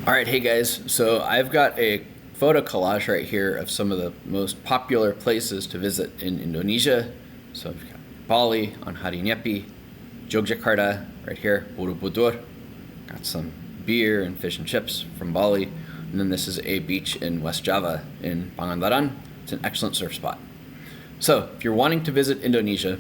All right, hey guys. So I've got a photo collage right here of some of the most popular places to visit in Indonesia. So I've got Bali on Hari Nyepi, Yogyakarta right here, Borobudur. Got some beer and fish and chips from Bali. And then this is a beach in West Java in Pangandaran. It's an excellent surf spot. So if you're wanting to visit Indonesia,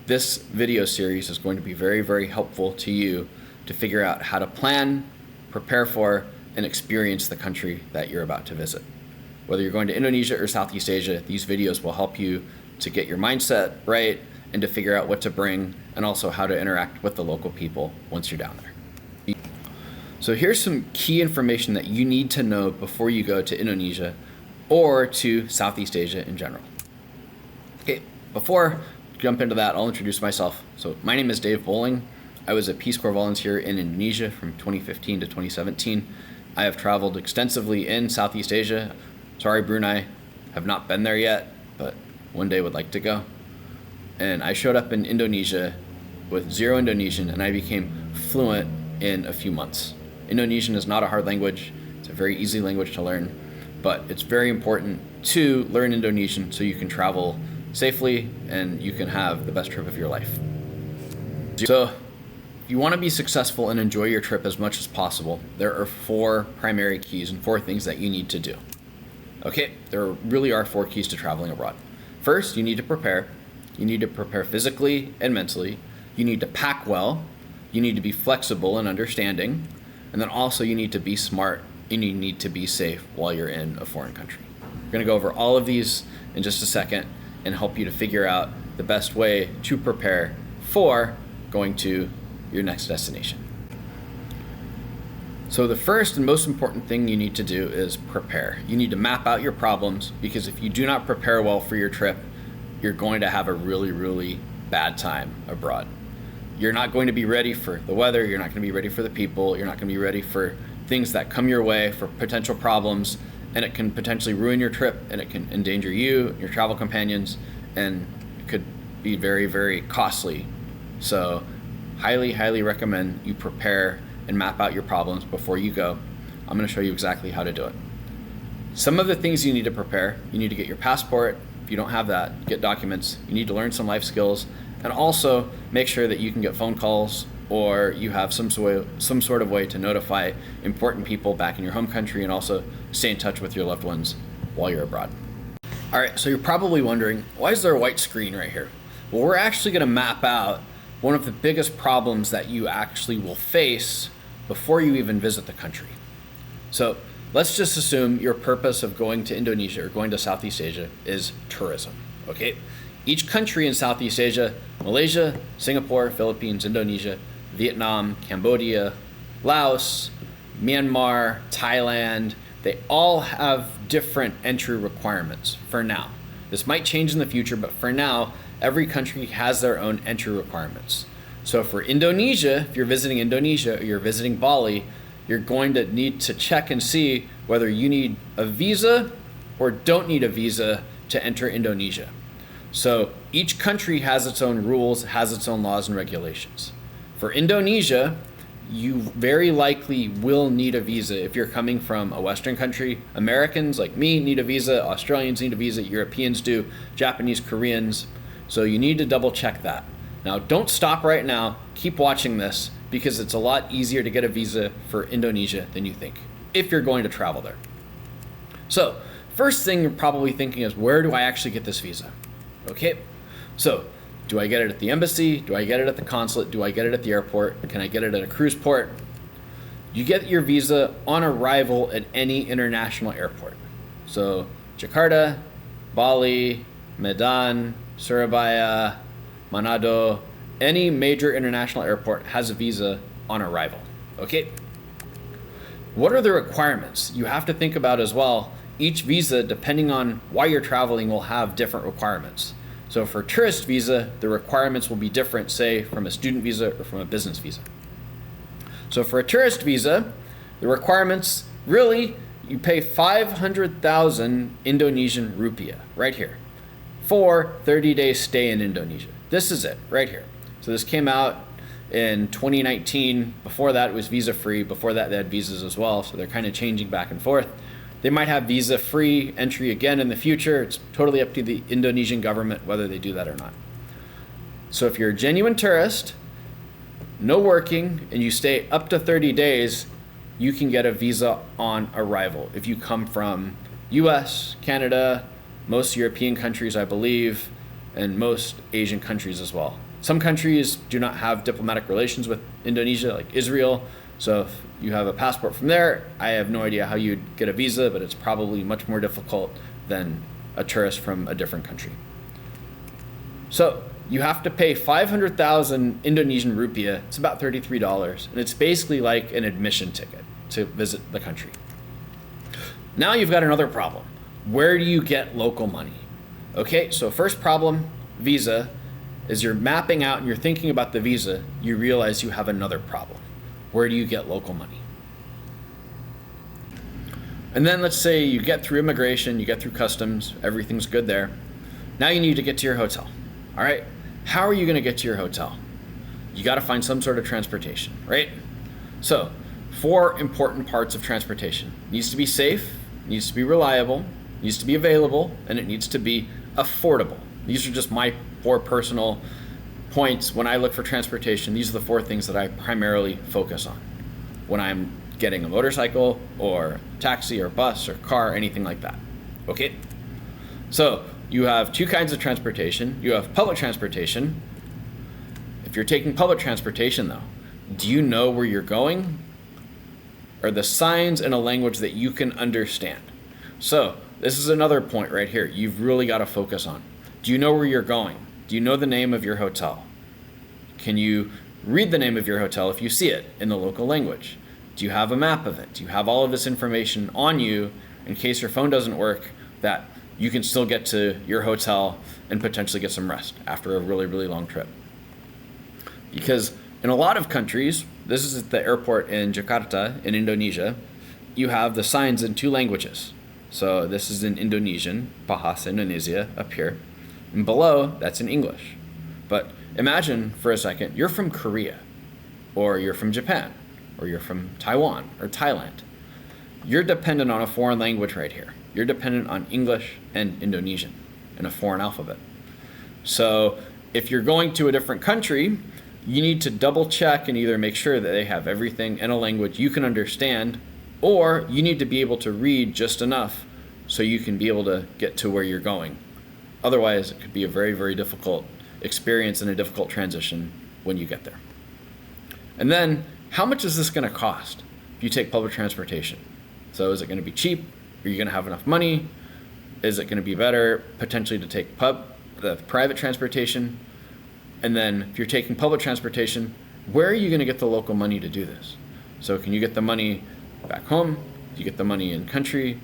this video series is going to be very, very helpful to you to figure out how to plan, prepare for, and experience the country that you're about to visit. Whether you're going to Indonesia or Southeast Asia, these videos will help you to get your mindset right and to figure out what to bring and also how to interact with the local people once you're down there. So here's some key information that you need to know before you go to Indonesia or to Southeast Asia in general. Okay, before I jump into that, I'll introduce myself. So my name is Dave Bowling. I was a Peace Corps volunteer in Indonesia from 2015 to 2017. I have traveled extensively in Southeast Asia. Sorry, Brunei, have not been there yet, but one day would like to go. And I showed up in Indonesia with zero Indonesian, and I became fluent in a few months. Indonesian is not a hard language. It's a very easy language to learn, but it's very important to learn Indonesian so you can travel safely and you can have the best trip of your life. So if you want to be successful and enjoy your trip as much as possible, there are 4 primary keys and 4 things that you need to do. Okay, there really are 4 keys to traveling abroad. First, you need to prepare. You need to prepare physically and mentally. You need to pack well. You need to be flexible and understanding. And then also you need to be smart and you need to be safe while you're in a foreign country. We're going to go over all of these in just a second and help you to figure out the best way to prepare for going to your next destination. So the first and most important thing you need to do is prepare. You need to map out your problems, because if you do not prepare well for your trip, you're going to have a really, really bad time abroad. You're not going to be ready for the weather, you're not going to be ready for the people, you're not going to be ready for things that come your way, for potential problems, and it can potentially ruin your trip, and it can endanger you, your travel companions, and it could be very, very costly. So highly, highly recommend you prepare and map out your problems before you go. I'm going to show you exactly how to do it. Some of the things you need to prepare: you need to get your passport. If you don't have that, get documents. You need to learn some life skills, and also make sure that you can get phone calls or you have some sort of way to notify important people back in your home country, and also stay in touch with your loved ones while you're abroad. All right, so you're probably wondering, why is there a white screen right here? Well, we're actually going to map out one of the biggest problems that you actually will face before you even visit the country. So let's just assume your purpose of going to Indonesia or going to Southeast Asia is tourism, okay? Each country in Southeast Asia, Malaysia, Singapore, Philippines, Indonesia, Vietnam, Cambodia, Laos, Myanmar, Thailand, they all have different entry requirements for now. This might change in the future, but for now, every country has their own entry requirements. So for Indonesia, if you're visiting Indonesia or you're visiting Bali, you're going to need to check and see whether you need a visa or don't need a visa to enter Indonesia. So each country has its own rules, has its own laws and regulations. For Indonesia, you very likely will need a visa if you're coming from a Western country. Americans like me need a visa, Australians need a visa, Europeans do, Japanese, Koreans. So you need to double check that. Now, don't stop right now. Keep watching this, because it's a lot easier to get a visa for Indonesia than you think, if you're going to travel there. So first thing you're probably thinking is, where do I actually get this visa? Okay, so do I get it at the embassy? Do I get it at the consulate? Do I get it at the airport? Can I get it at a cruise port? You get your visa on arrival at any international airport. So Jakarta, Bali, Medan, Surabaya, Manado, any major international airport has a visa on arrival. Okay. What are the requirements? You have to think about as well. Each visa, depending on why you're traveling, will have different requirements. So for tourist visa, the requirements will be different, say, from a student visa or from a business visa. So for a tourist visa, the requirements, really, you pay 500,000 Indonesian rupiah, right here, for 30-day stay in Indonesia. This is it, right here. So this came out In 2019, before that it was visa free. Before that they had visas as well. So they're kind of changing back and forth. They might have visa free entry again in the future. It's totally up to the Indonesian government whether they do that or not. So if you're a genuine tourist, no working, and you stay up to 30 days, you can get a visa on arrival. If you come from US, Canada, most European countries, I believe, and most Asian countries as well. Some countries do not have diplomatic relations with Indonesia, like Israel. So if you have a passport from there, I have no idea how you'd get a visa, but it's probably much more difficult than a tourist from a different country. So you have to pay 500,000 Indonesian rupiah. It's about $33, and it's basically like an admission ticket to visit the country. Now you've got another problem. Where do you get local money? Okay, so first problem, visa. As you're mapping out and you're thinking about the visa, you realize you have another problem. Where do you get local money? And then let's say you get through immigration, you get through customs, everything's good there. Now you need to get to your hotel. All right, how are you going to get to your hotel? You got to find some sort of transportation, right? So 4 important parts of transportation. It needs to be safe, needs to be reliable, needs to be available, and it needs to be affordable. These are just my 4 personal points. When I look for transportation, these are the 4 things that I primarily focus on when I'm getting a motorcycle or taxi or bus or car, anything like that. Okay? So you have 2 kinds of transportation. You have public transportation. If you're taking public transportation though, do you know where you're going? Are the signs in a language that you can understand? So this is another point right here you've really got to focus on. Do you know where you're going? Do you know the name of your hotel? Can you read the name of your hotel if you see it in the local language? Do you have a map of it? Do you have all of this information on you in case your phone doesn't work, that you can still get to your hotel and potentially get some rest after a really, really long trip? Because in a lot of countries, this is at the airport in Jakarta in Indonesia, you have the signs in 2 languages. So this is in Indonesian, Bahasa Indonesia up here. And below, that's in English. But imagine for a second, you're from Korea, or you're from Japan, or you're from Taiwan or Thailand. You're dependent on a foreign language right here. You're dependent on English and Indonesian and a foreign alphabet. So if you're going to a different country, you need to double check and either make sure that they have everything in a language you can understand, or you need to be able to read just enough so you can be able to get to where you're going. Otherwise, it could be a very, very difficult experience and a difficult transition when you get there. And then, how much is this going to cost if you take public transportation? So is it going to be cheap? Are you going to have enough money? Is it going to be better potentially to take the private transportation? And then if you're taking public transportation, where are you going to get the local money to do this? So can you get the money back home? Do you get the money in country?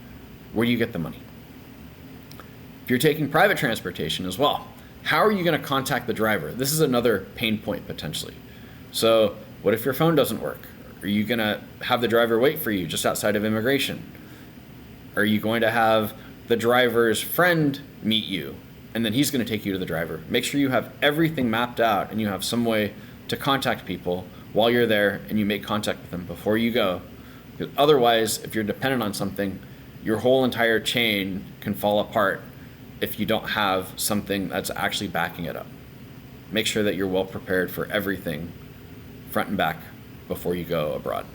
Where do you get the money? If you're taking private transportation as well, how are you going to contact the driver? This is another pain point potentially. So what if your phone doesn't work? Are you going to have the driver wait for you just outside of immigration? Are you going to have the driver's friend meet you, and then he's going to take you to the driver? Make sure you have everything mapped out and you have some way to contact people while you're there, and you make contact with them before you go. Because otherwise, if you're dependent on something, your whole entire chain can fall apart if you don't have something that's actually backing it up. Make sure that you're well prepared for everything, front and back, before you go abroad.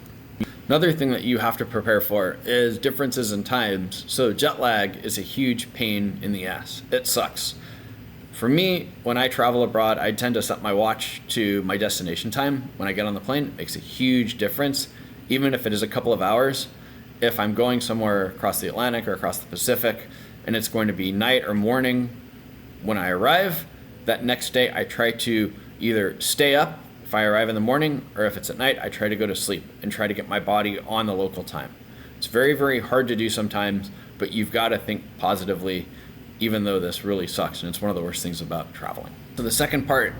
Another thing that you have to prepare for is differences in times. So jet lag is a huge pain in the ass. It sucks. For me, when I travel abroad, I tend to set my watch to my destination time. When I get on the plane, it makes a huge difference, even if it is a couple of hours. If I'm going somewhere across the Atlantic or across the Pacific, and it's going to be night or morning when I arrive, that next day I try to either stay up if I arrive in the morning, or if it's at night, I try to go to sleep and try to get my body on the local time. It's very, very hard to do sometimes, but you've got to think positively, even though this really sucks, and it's one of the worst things about traveling. So the second part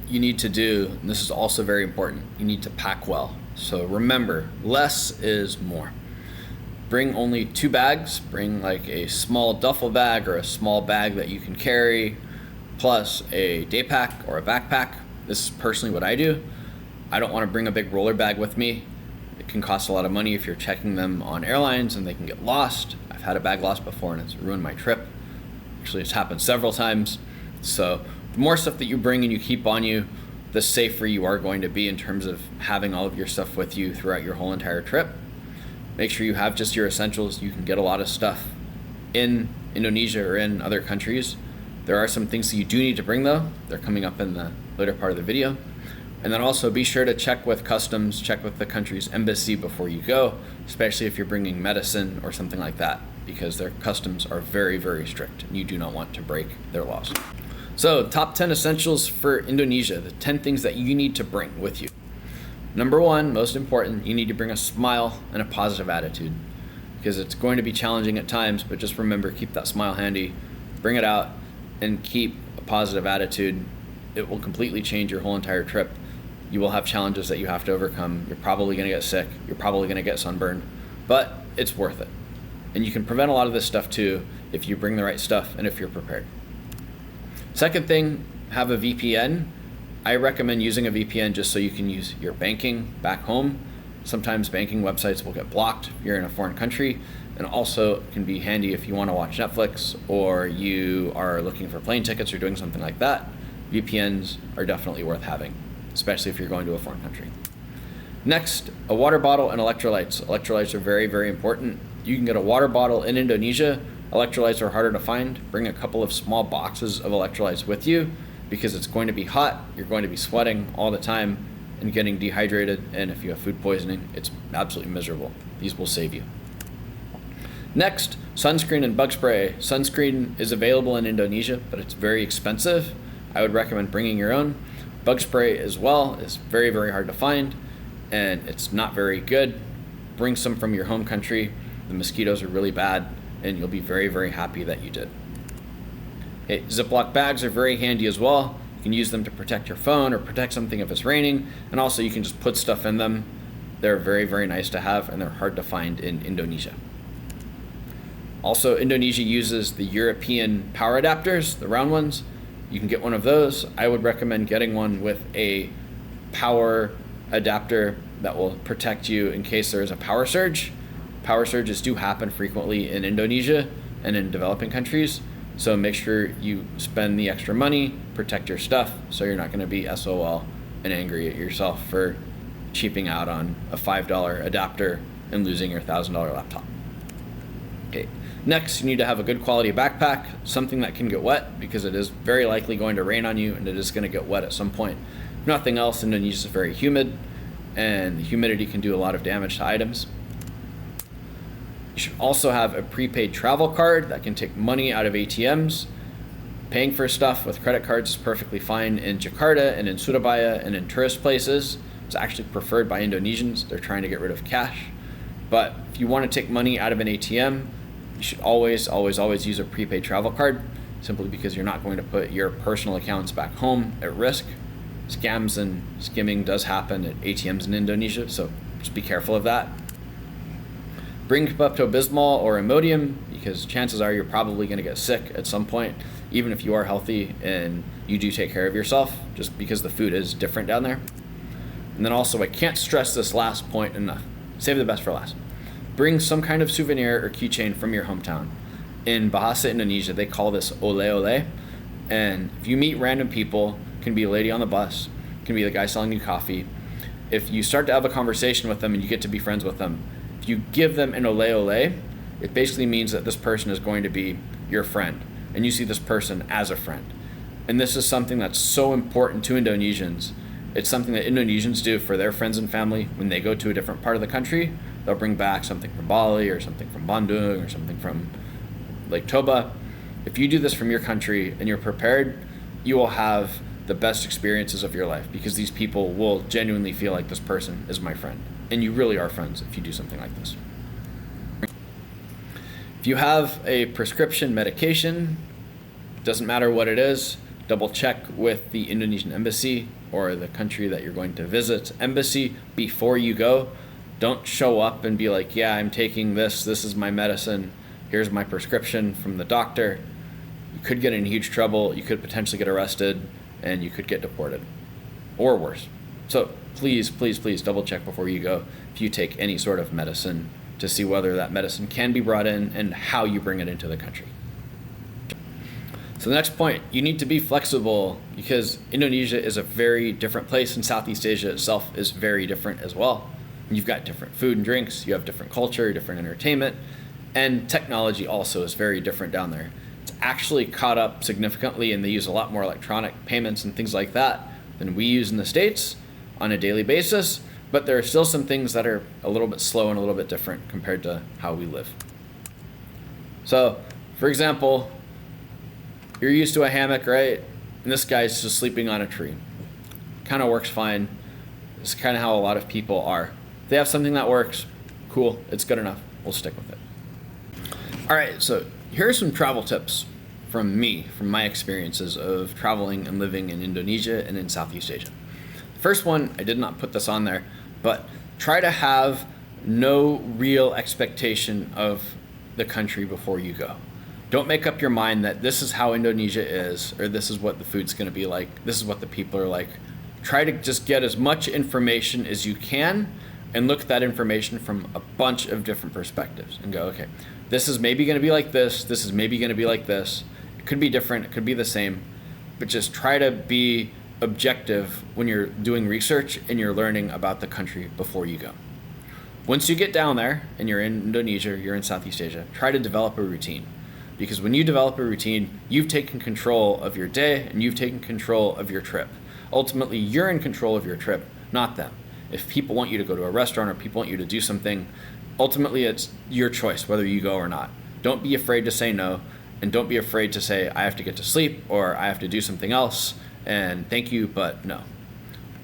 you need to do, and this is also very important, you need to pack well. So remember, less is more. Bring only 2 bags. Bring like a small duffel bag or a small bag that you can carry, plus a day pack or a backpack. This is personally what I do. I don't want to bring a big roller bag with me. It can cost a lot of money if you're checking them on airlines, and they can get lost. I've had a bag lost before and it's ruined my trip. Actually, it's happened several times. So the more stuff that you bring and you keep on you, the safer you are going to be in terms of having all of your stuff with you throughout your whole entire trip. Make sure you have just your essentials. You can get a lot of stuff in Indonesia or in other countries. There are some things that you do need to bring though. They're coming up in the later part of the video. And then also be sure to check with customs, check with the country's embassy before you go, especially if you're bringing medicine or something like that, because their customs are very, very strict and you do not want to break their laws. So top 10 essentials for Indonesia, the 10 things that you need to bring with you. Number 1, most important, you need to bring a smile and a positive attitude, because it's going to be challenging at times, but just remember, keep that smile handy, bring it out, and keep a positive attitude. It will completely change your whole entire trip. You will have challenges that you have to overcome. You're probably going to get sick. You're probably going to get sunburned, but it's worth it. And you can prevent a lot of this stuff too if you bring the right stuff and if you're prepared. Second thing, have a VPN. I recommend using a VPN just so you can use your banking back home. Sometimes banking websites will get blocked if you're in a foreign country, and also can be handy if you want to watch Netflix or you are looking for plane tickets or doing something like that. VPNs are definitely worth having, especially if you're going to a foreign country. Next, a water bottle and electrolytes. Electrolytes are very, very important. You can get a water bottle in Indonesia. Electrolytes are harder to find. Bring a couple of small boxes of electrolytes with you, because it's going to be hot. You're going to be sweating all the time and getting dehydrated. And if you have food poisoning, it's absolutely miserable. These will save you. Next, sunscreen and bug spray. Sunscreen is available in Indonesia, but it's very expensive. I would recommend bringing your own. Bug spray as well is very, very hard to find, and it's not very good. Bring some from your home country. The mosquitoes are really bad, and you'll be very, very happy that you did. Okay, Ziploc bags are very handy as well. You can use them to protect your phone or protect something if it's raining, and also you can just put stuff in them. They're very, very nice to have, and they're hard to find in Indonesia. Also, Indonesia uses the European power adapters, the round ones. You can get one of those. I would recommend getting one with a power adapter that will protect you in case there is a power surge. Power surges do happen frequently in Indonesia and in developing countries, so make sure you spend the extra money, protect your stuff, so you're not going to be SOL and angry at yourself for cheaping out on a $5 adapter and losing your $1,000 laptop. Okay. Next, you need to have a good quality backpack, something that can get wet, because it is very likely going to rain on you and it is going to get wet at some point. If nothing else, Indonesia is very humid, and the humidity can do a lot of damage to items. You should also have a prepaid travel card that can take money out of ATMs. Paying for stuff with credit cards is perfectly fine in Jakarta and in Surabaya and in tourist places. It's actually preferred by Indonesians. They're trying to get rid of cash. But if you want to take money out of an ATM, you should always use a prepaid travel card, simply because you're not going to put your personal accounts back home at risk. Scams and skimming does happen at ATMs in Indonesia, so just be careful of that. Bring Pepto-Bismol or Imodium, because chances are you're probably going to get sick at some point, even if you are healthy and you do take care of yourself, just because the food is different down there. And then also, I can't stress this last point enough. Save the best for last. Bring some kind of souvenir or keychain from your hometown. In Bahasa Indonesia, they call this ole-ole. And if you meet random people, it can be a lady on the bus, it can be the guy selling you coffee. If you start to have a conversation with them and you get to be friends with them, if you give them an ole-ole, it basically means that this person is going to be your friend, and you see this person as a friend. And this is something that's so important to Indonesians. It's something that Indonesians do for their friends and family when they go to a different part of the country. They'll bring back something from Bali or something from Bandung or something from Lake Toba. If you do this from your country and you're prepared, you will have the best experiences of your life, because these people will genuinely feel like this person is my friend. And you really are friends if you do something like this. If you have a prescription medication, doesn't matter what it is, double check with the Indonesian embassy or the country that you're going to visit embassy before you go. Don't show up and be like, yeah, I'm taking this is my medicine, here's my prescription from the doctor. You could get in huge trouble, you could potentially get arrested, and you could get deported, or worse. So please, please, please double check before you go if you take any sort of medicine to see whether that medicine can be brought in and how you bring it into the country. So the next point, you need to be flexible because Indonesia is a very different place, and Southeast Asia itself is very different as well. You've got different food and drinks, you have different culture, different entertainment, and technology also is very different down there. It's actually caught up significantly, and they use a lot more electronic payments and things like that than we use in the States on a daily basis, but there are still some things that are a little bit slow and a little bit different compared to how we live. So, for example, you're used to a hammock, right? And this guy's just sleeping on a tree. Kind of works fine. It's kind of how a lot of people are. If they have something that works, cool, it's good enough. We'll stick with it. All right, so here are some travel tips from me, from my experiences of traveling and living in Indonesia and in Southeast Asia. The first one, I did not put this on there, but try to have no real expectation of the country before you go. Don't make up your mind that this is how Indonesia is, or this is what the food's going to be like, this is what the people are like. Try to just get as much information as you can and look at that information from a bunch of different perspectives and go, okay, this is maybe going to be like this is maybe going to be like this. It could be different, it could be the same, but just try to be objective when you're doing research and you're learning about the country before you go. Once you get down there and you're in Indonesia, you're in Southeast Asia, try to develop a routine. Because when you develop a routine, you've taken control of your day and you've taken control of your trip. Ultimately, you're in control of your trip, not them. If people want you to go to a restaurant or people want you to do something, ultimately it's your choice whether you go or not. Don't be afraid to say no, and don't be afraid to say, I have to get to sleep or I have to do something else, and thank you, but no.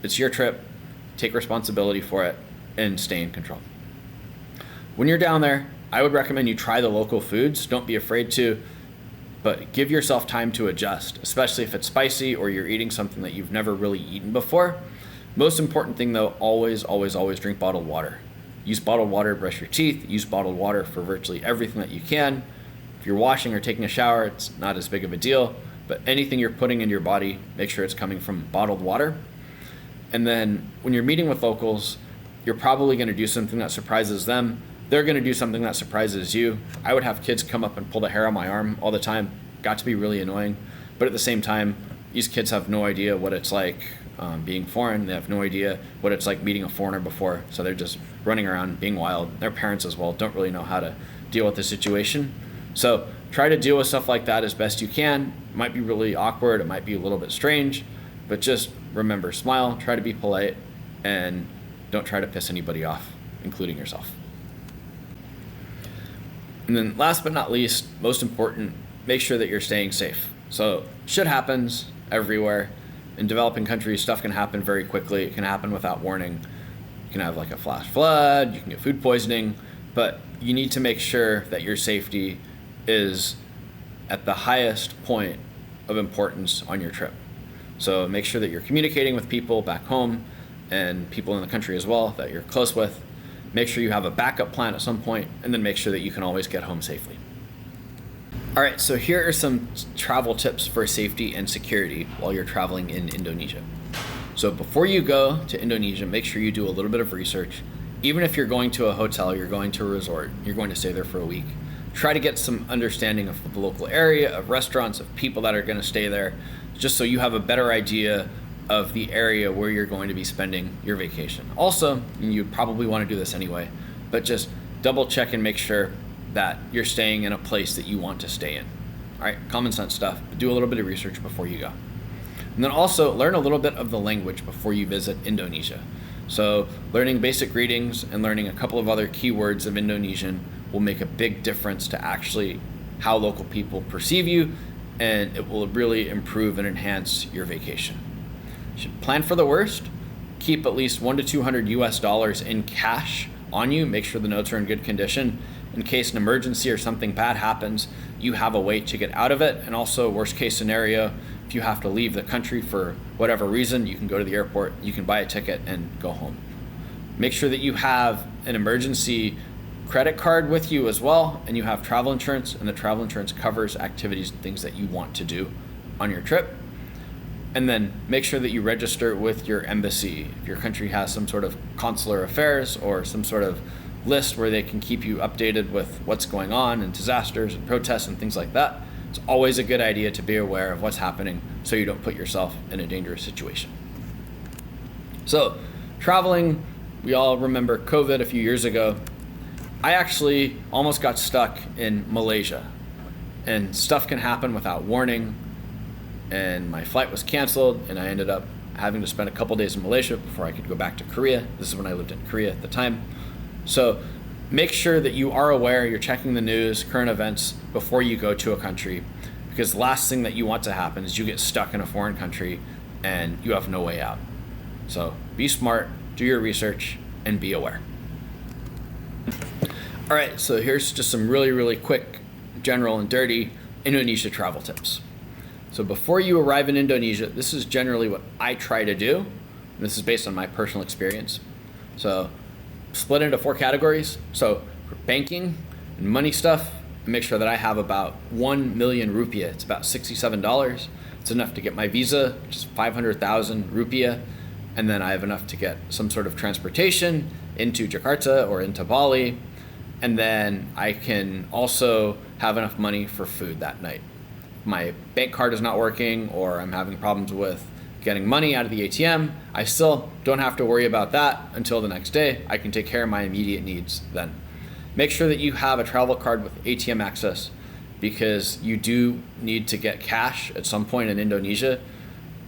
It's your trip, take responsibility for it, and stay in control. When you're down there, I would recommend you try the local foods. Don't be afraid to, but give yourself time to adjust, especially if it's spicy or you're eating something that you've never really eaten before. Most important thing though, always, always, always drink bottled water. Use bottled water to brush your teeth. Use bottled water for virtually everything that you can. If you're washing or taking a shower, it's not as big of a deal, but anything you're putting in your body, make sure it's coming from bottled water. And then when you're meeting with locals, you're probably going to do something that surprises them. They're going to do something that surprises you. I would have kids come up and pull the hair on my arm all the time. Got to be really annoying. But at the same time, these kids have no idea what it's like being foreign. They have no idea what it's like meeting a foreigner before. So they're just running around being wild. Their parents as well don't really know how to deal with the situation. So try to deal with stuff like that as best you can. It might be really awkward. It might be a little bit strange. But just remember, smile, try to be polite, and don't try to piss anybody off, including yourself. And then last but not least, most important, make sure that you're staying safe. So shit happens everywhere. In developing countries, stuff can happen very quickly. It can happen without warning. You can have like a flash flood, you can get food poisoning, but you need to make sure that your safety is at the highest point of importance on your trip. So make sure that you're communicating with people back home and people in the country as well that you're close with. Make sure you have a backup plan at some point, and then make sure that you can always get home safely. All right, so here are some travel tips for safety and security while you're traveling in Indonesia. So before you go to Indonesia, make sure you do a little bit of research. Even if you're going to a hotel, you're going to a resort, you're going to stay there for a week, try to get some understanding of the local area, of restaurants, of people that are going to stay there, just so you have a better idea of the area where you're going to be spending your vacation. Also, and you probably want to do this anyway, but just double check and make sure that you're staying in a place that you want to stay in. All right, common sense stuff, but do a little bit of research before you go. And then also learn a little bit of the language before you visit Indonesia. So learning basic greetings and learning a couple of other keywords of Indonesian will make a big difference to actually how local people perceive you, and it will really improve and enhance your vacation. You should plan for the worst. Keep at least $100 to $200 in cash on you. Make sure the notes are in good condition. In case an emergency or something bad happens, you have a way to get out of it. And also, worst case scenario, if you have to leave the country for whatever reason, you can go to the airport, you can buy a ticket and go home. Make sure that you have an emergency credit card with you as well, and you have travel insurance, and the travel insurance covers activities and things that you want to do on your trip. And then make sure that you register with your embassy. If your country has some sort of consular affairs or some sort of list where they can keep you updated with what's going on and disasters and protests and things like that, it's always a good idea to be aware of what's happening so you don't put yourself in a dangerous situation. So, traveling, we all remember COVID a few years ago. I actually almost got stuck in Malaysia, and stuff can happen without warning. And my flight was canceled, and I ended up having to spend a couple days in Malaysia before I could go back to Korea. This is when I lived in Korea at the time. So make sure that you are aware, you're checking the news, current events before you go to a country, because the last thing that you want to happen is you get stuck in a foreign country and you have no way out. So be smart, do your research, and be aware. All right, so here's just some really, really quick, general and dirty Indonesia travel tips. So before you arrive in Indonesia, this is generally what I try to do. And this is based on my personal experience. So split into 4 categories. So for banking and money stuff, I make sure that I have about 1 million rupiah. It's about $67. It's enough to get my visa, which is 500,000 rupiah. And then I have enough to get some sort of transportation into Jakarta or into Bali. And then I can also have enough money for food that night. My bank card is not working or I'm having problems with getting money out of the ATM, I still don't have to worry about that until the next day. I can take care of my immediate needs then. Make sure that you have a travel card with ATM access, because you do need to get cash at some point in Indonesia.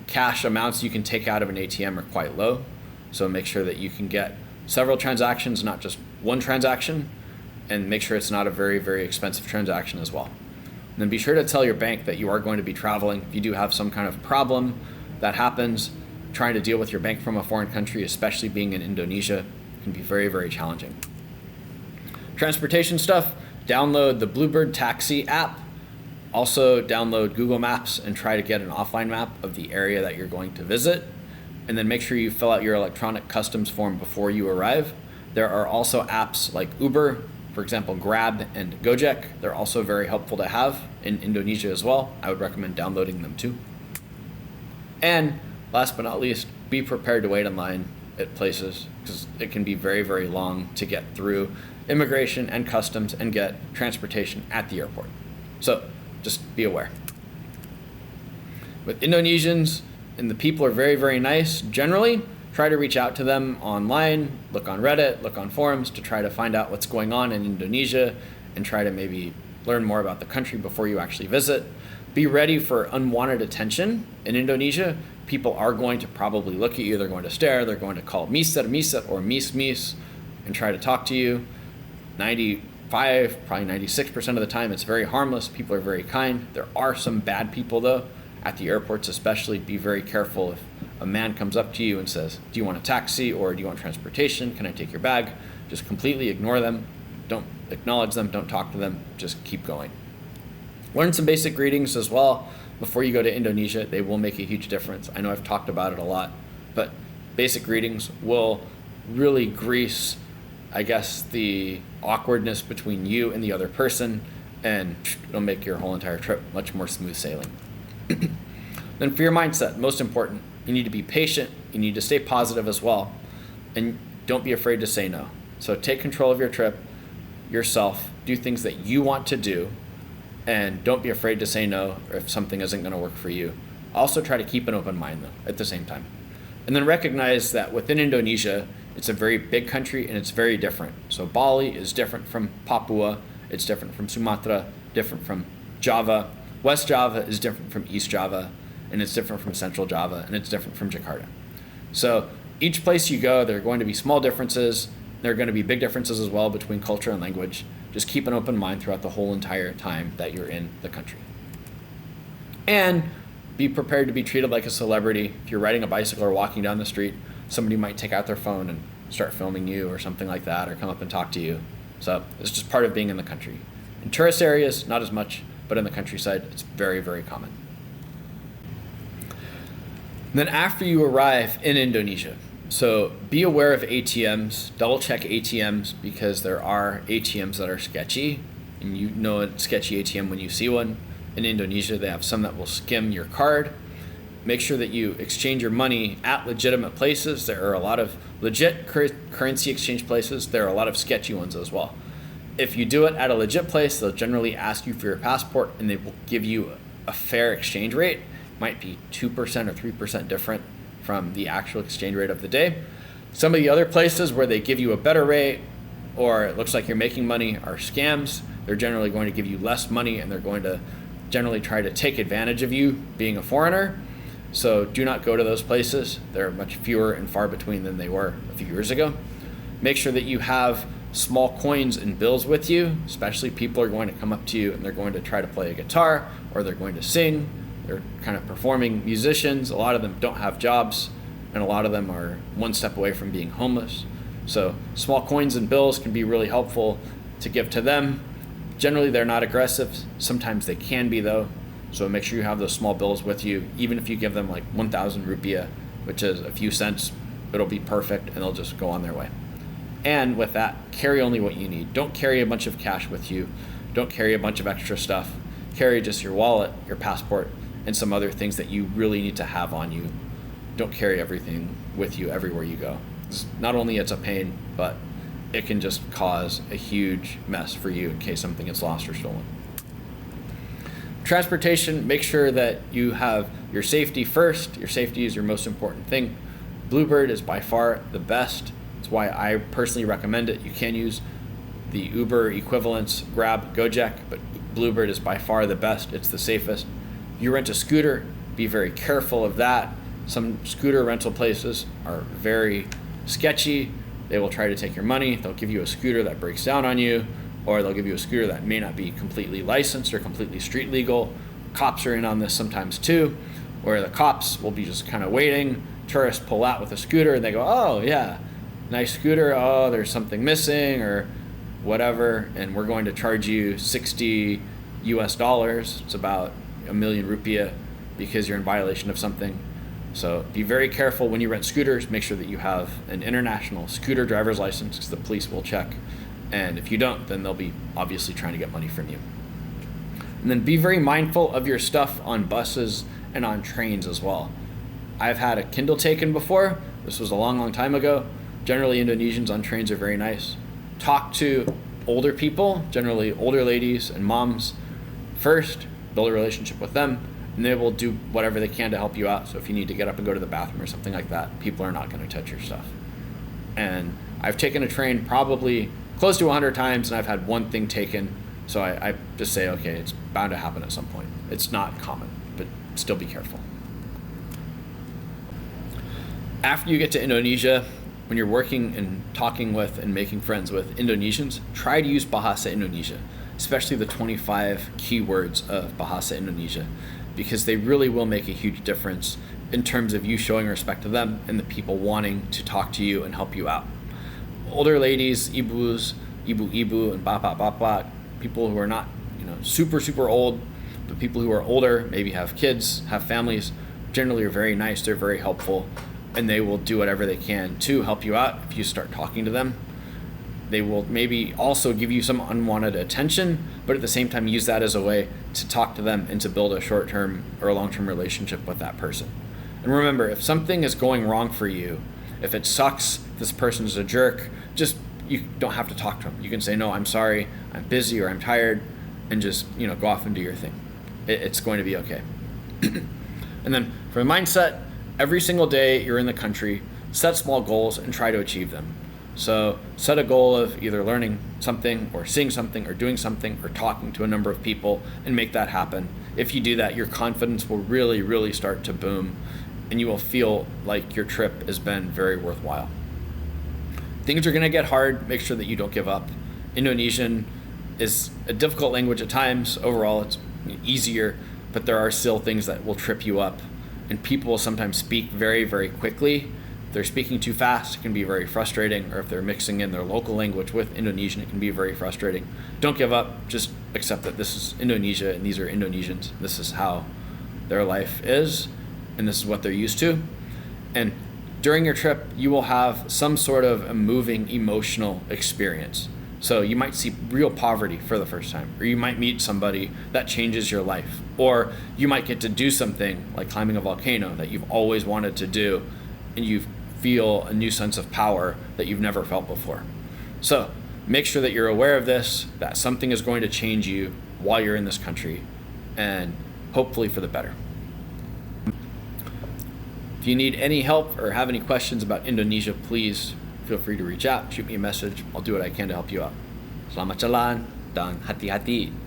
Cash amounts you can take out of an ATM are quite low, so make sure that you can get several transactions, not just one transaction, and make sure it's not a very, very expensive transaction as well. And then be sure to tell your bank that you are going to be traveling. If you do have some kind of problem that happens, trying to deal with your bank from a foreign country, especially being in Indonesia, can be very, very challenging. Transportation stuff, download the Bluebird Taxi app. Also download Google Maps and try to get an offline map of the area that you're going to visit. And then make sure you fill out your electronic customs form before you arrive. There are also apps like Uber, for example, Grab and Gojek. They're also very helpful to have in Indonesia as well. I would recommend downloading them too. And last but not least, be prepared to wait in line at places, because it can be very, very long to get through immigration and customs and get transportation at the airport. So just be aware. With Indonesians, and the people are very, very nice generally, try to reach out to them online, look on Reddit, look on forums to try to find out what's going on in Indonesia and try to maybe learn more about the country before you actually visit. Be ready for unwanted attention in Indonesia. People are going to probably look at you, they're going to stare, they're going to call mister or mis and try to talk to you. 95, probably 96% of the time it's very harmless. People are very kind. There are some bad people though. At the airports especially, be very careful if a man comes up to you and says, do you want a taxi or do you want transportation? Can I take your bag? Just completely ignore them. Don't acknowledge them. Don't talk to them. Just keep going. Learn some basic greetings as well before you go to Indonesia. They will make a huge difference. I know I've talked about it a lot, but basic greetings will really grease, I guess, the awkwardness between you and the other person, and it'll make your whole entire trip much more smooth sailing. Then for your mindset, most important, you need to be patient, you need to stay positive as well, and don't be afraid to say no. So take control of your trip yourself, do things that you want to do, and don't be afraid to say no if something isn't going to work for you. Also try to keep an open mind though at the same time. And then recognize that within Indonesia, it's a very big country and it's very different. So Bali is different from Papua, it's different from Sumatra, different from Java. West Java is different from East Java, and it's different from Central Java, and it's different from Jakarta. So each place you go, there are going to be small differences. There are going to be big differences as well between culture and language. Just keep an open mind throughout the whole entire time that you're in the country. And be prepared to be treated like a celebrity. If you're riding a bicycle or walking down the street, somebody might take out their phone and start filming you or something like that, or come up and talk to you. So it's just part of being in the country. In tourist areas, not as much, but in the countryside, it's very, very common. And then after you arrive in Indonesia, so be aware of ATMs, double check ATMs, because there are ATMs that are sketchy, and you know a sketchy ATM when you see one. In Indonesia, they have some that will skim your card, make sure that you exchange your money at legitimate places. There are a lot of legit currency exchange places. There are a lot of sketchy ones as well. If you do it at a legit place, they'll generally ask you for your passport and they will give you a fair exchange rate. It might be 2% or 3% different from the actual exchange rate of the day. Some of the other places where they give you a better rate or it looks like you're making money are scams. They're generally going to give you less money and they're going to generally try to take advantage of you being a foreigner. So do not go to those places. They're much fewer and far between than they were a few years ago. Make sure that you have small coins and bills with you, especially people are going to come up to you and they're going to try to play a guitar or they're going to sing. They're kind of performing musicians. A lot of them don't have jobs and a lot of them are one step away from being homeless. So small coins and bills can be really helpful to give to them. Generally, they're not aggressive. Sometimes they can be, though. So make sure you have those small bills with you. Even if you give them like 1,000 rupiah, which is a few cents, it'll be perfect and they'll just go on their way. And with that, carry only what you need. Don't carry a bunch of cash with you. Don't carry a bunch of extra stuff. Carry just your wallet, your passport, and some other things that you really need to have on you. Don't carry everything with you everywhere you go. Not only it's a pain, but it can just cause a huge mess for you in case something gets lost or stolen. Transportation, make sure that you have your safety first. Your safety is your most important thing. Bluebird is by far the best. That's why I personally recommend it. You can use the Uber equivalents, Grab, Gojek, but Bluebird is by far the best. It's the safest. If you rent a scooter, be very careful of that. Some scooter rental places are very sketchy. They will try to take your money. They'll give you a scooter that breaks down on you, or they'll give you a scooter that may not be completely licensed or completely street legal. Cops are in on this sometimes too, where the cops will be just kind of waiting. Tourists pull out with a scooter and they go, oh yeah, nice scooter. Oh, there's something missing or whatever. And we're going to charge you 60 US dollars. It's about 1 million rupiah because you're in violation of something. So be very careful when you rent scooters. Make sure that you have an international scooter driver's license because the police will check. And if you don't, then they'll be obviously trying to get money from you. And then be very mindful of your stuff on buses and on trains as well. I've had a Kindle taken before. This was a long, long time ago. Generally, Indonesians on trains are very nice. Talk to older people, generally older ladies and moms first. Build a relationship with them. And they will do whatever they can to help you out. So if you need to get up and go to the bathroom or something like that, people are not going to touch your stuff. And I've taken a train probably close to 100 times, and I've had one thing taken. So I just say, okay, it's bound to happen at some point. It's not common, but still be careful. After you get to Indonesia, when you're working and talking with and making friends with Indonesians, try to use Bahasa Indonesia, especially the 25 keywords of Bahasa Indonesia, because they really will make a huge difference in terms of you showing respect to them and the people wanting to talk to you and help you out. Older ladies, ibus, ibu, and bapak, people who are not, super, super old, but people who are older, maybe have kids, have families, generally are very nice, they're very helpful, and they will do whatever they can to help you out if you start talking to them. They will maybe also give you some unwanted attention, but at the same time use that as a way to talk to them and to build a short-term or a long-term relationship with that person. And remember, if something is going wrong for you, if it sucks, this person is a jerk, you don't have to talk to them. You can say, no, I'm sorry, I'm busy or I'm tired, and just go off and do your thing. It's going to be okay. And then for the mindset, every single day you're in the country, set small goals and try to achieve them. So set a goal of either learning something or seeing something or doing something or talking to a number of people and make that happen. If you do that, your confidence will really, really start to boom and you will feel like your trip has been very worthwhile. Things are going to get hard. Make sure that you don't give up. Indonesian is a difficult language at times. Overall, it's easier, but there are still things that will trip you up. And people will sometimes speak very, very quickly. If they're speaking too fast, it can be very frustrating, or if they're mixing in their local language with Indonesian, it can be very frustrating. Don't give up, just accept that this is Indonesia and these are Indonesians. This is how their life is, and this is what they're used to. And during your trip, you will have some sort of a moving emotional experience. So you might see real poverty for the first time, or you might meet somebody that changes your life, or you might get to do something like climbing a volcano that you've always wanted to do, and you feel a new sense of power that you've never felt before. So make sure that you're aware of this, that something is going to change you while you're in this country, and hopefully for the better. If you need any help or have any questions about Indonesia, please feel free to reach out, shoot me a message. I'll do what I can to help you out. Selamat jalan dan hati-hati.